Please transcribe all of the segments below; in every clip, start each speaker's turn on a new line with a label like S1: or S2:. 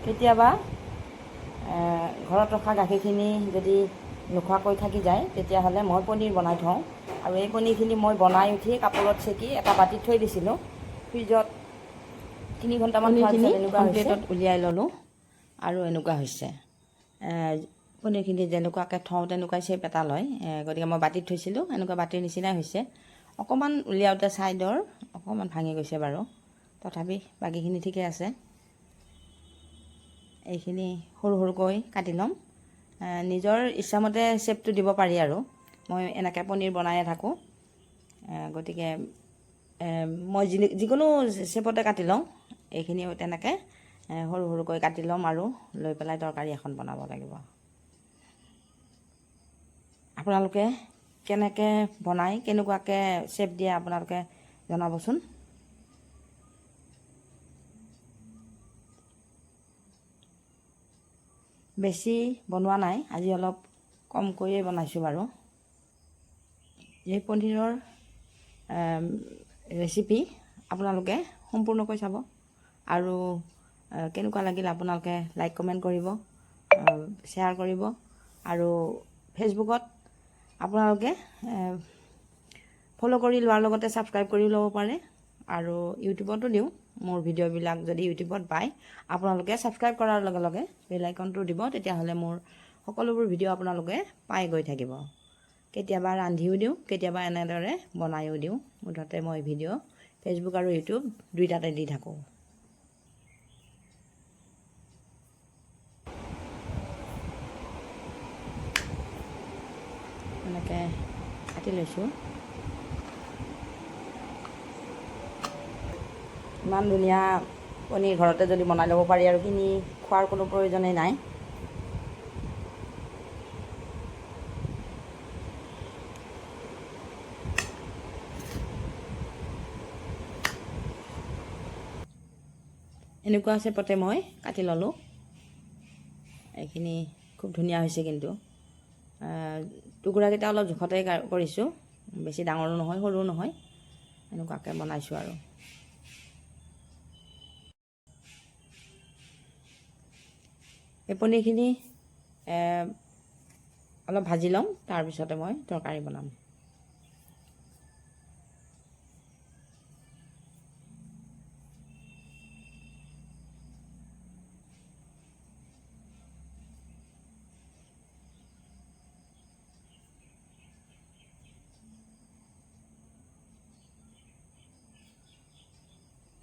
S1: কেতিয়াবা ঘৰত ৰখা গাখীৰখিনি যদি নোখোৱাকৈ থাকি যায় তেতিয়াহ'লে মই পনীৰ বনাই থওঁ আৰু এই পনীৰখিনি মই বনাই উঠি কাপোৰত চেকি এটা বাতিত থৈ দিছিলোঁ ফ্ৰিজত 3 ঘণ্টামান থোৱাৰ পিছত এনেকুৱা প্লেটত উলিয়াই ল'লোঁ আৰু এনেকুৱা হৈছে পনীৰখিনি যেনেকুৱাকৈ থওঁ তেনেকুৱাই শ্বেপ এটা লয় গতিকে মই বাতিত থৈছিলোঁ এনেকুৱা বাতিৰ নিচিনাই হৈছে অকণমান উলিয়াওঁতে ছাইডৰ অকণমান ভাঙি গৈছে বাৰু তথাপি বাকীখিনি ঠিকে আছে এইখিনি সৰু সৰুকৈ কাটি ল'ম নিজৰ ইচ্ছামতে শ্বেপটো দিব পাৰি আৰু মই এনেকৈ পনীৰ বনায়ে থাকোঁ গতিকে মই যিকোনো শ্বেপতে কাটি লওঁ এইখিনিও তেনেকৈ সৰু সৰুকৈ কাটি ল'ম আৰু লৈ পেলাই তৰকাৰী এখন বনাব লাগিব আপোনালোকে কেনেকৈ বনায় কেনেকুৱাকৈ শ্বেপ দিয়ে আপোনালোকে জনাবচোন বেছি বনোৱা নাই আজি অলপ কমকৈয়ে বনাইছোঁ বাৰু এই পনীৰৰ ৰেচিপি আপোনালোকে সম্পূৰ্ণকৈ চাব আৰু কেনেকুৱা লাগিল আপোনালোকে লাইক কমেণ্ট কৰিব শ্বেয়াৰ কৰিব আৰু ফেচবুকত আপোনালোকে ফ'ল' কৰি লোৱাৰ লগতে ছাবস্ক্ৰাইব কৰি ল'ব পাৰে আৰু ইউটিউবতো দিওঁ মোৰ ভিডিঅ'বিলাক যদি ইউটিউবত পায় আপোনালোকে ছাবস্ক্ৰাইব কৰাৰ লগে লগে বেল আইকনটো দিব তেতিয়াহ'লে মোৰ সকলোবোৰ ভিডিঅ' আপোনালোকে পাই গৈ থাকিব কেতিয়াবা ৰান্ধিও দিওঁ কেতিয়াবা এনেদৰে বনায়ো দিওঁ মুঠতে মই ভিডিঅ' ফেচবুক আৰু ইউটিউব দুইটাতে দি থাকোঁ এনেকৈ কাটি লৈছোঁ ইমান ধুনীয়া পনীৰ ঘৰতে যদি বনাই ল'ব পাৰি আৰু কিনি খোৱাৰ কোনো প্ৰয়োজনেই নাই এনেকুৱা শ্বেপতে মই কাটি ল'লোঁ এইখিনি খুব ধুনীয়া হৈছে কিন্তু টুকুৰাকেইটা অলপ জোখতে কৰিছোঁ বেছি ডাঙৰো নহয় সৰুও নহয় এনেকুৱাকৈ বনাইছোঁ আৰু এই পনীৰখিনি অলপ ভাজি ল'ম তাৰপিছতে মই তৰকাৰী বনাম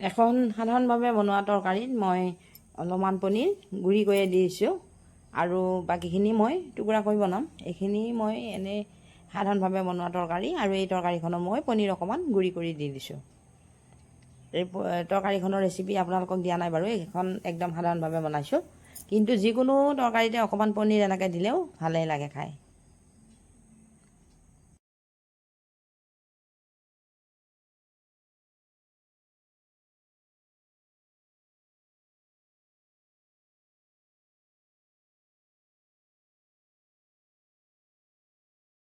S1: এখন সাধাৰণভাৱে বনোৱা তৰকাৰীত মই অলপমান পনীৰ গুড়ি কৰি দিছোঁ আৰু বাকীখিনি মই টুকুৰা কৰি বনাম এইখিনি মই এনেই সাধাৰণভাৱে বনোৱা তৰকাৰী আৰু এই তৰকাৰীখনত মই পনীৰ অকণমান গুড়ি কৰি দি দিছোঁ এই তৰকাৰীখনৰ ৰেচিপি আপোনালোকক দিয়া নাই বাৰু এইখন একদম সাধাৰণভাৱে বনাইছোঁ কিন্তু যিকোনো তৰকাৰীতে অকণমান পনীৰ এনেকৈ দিলেও ভালেই লাগে খাই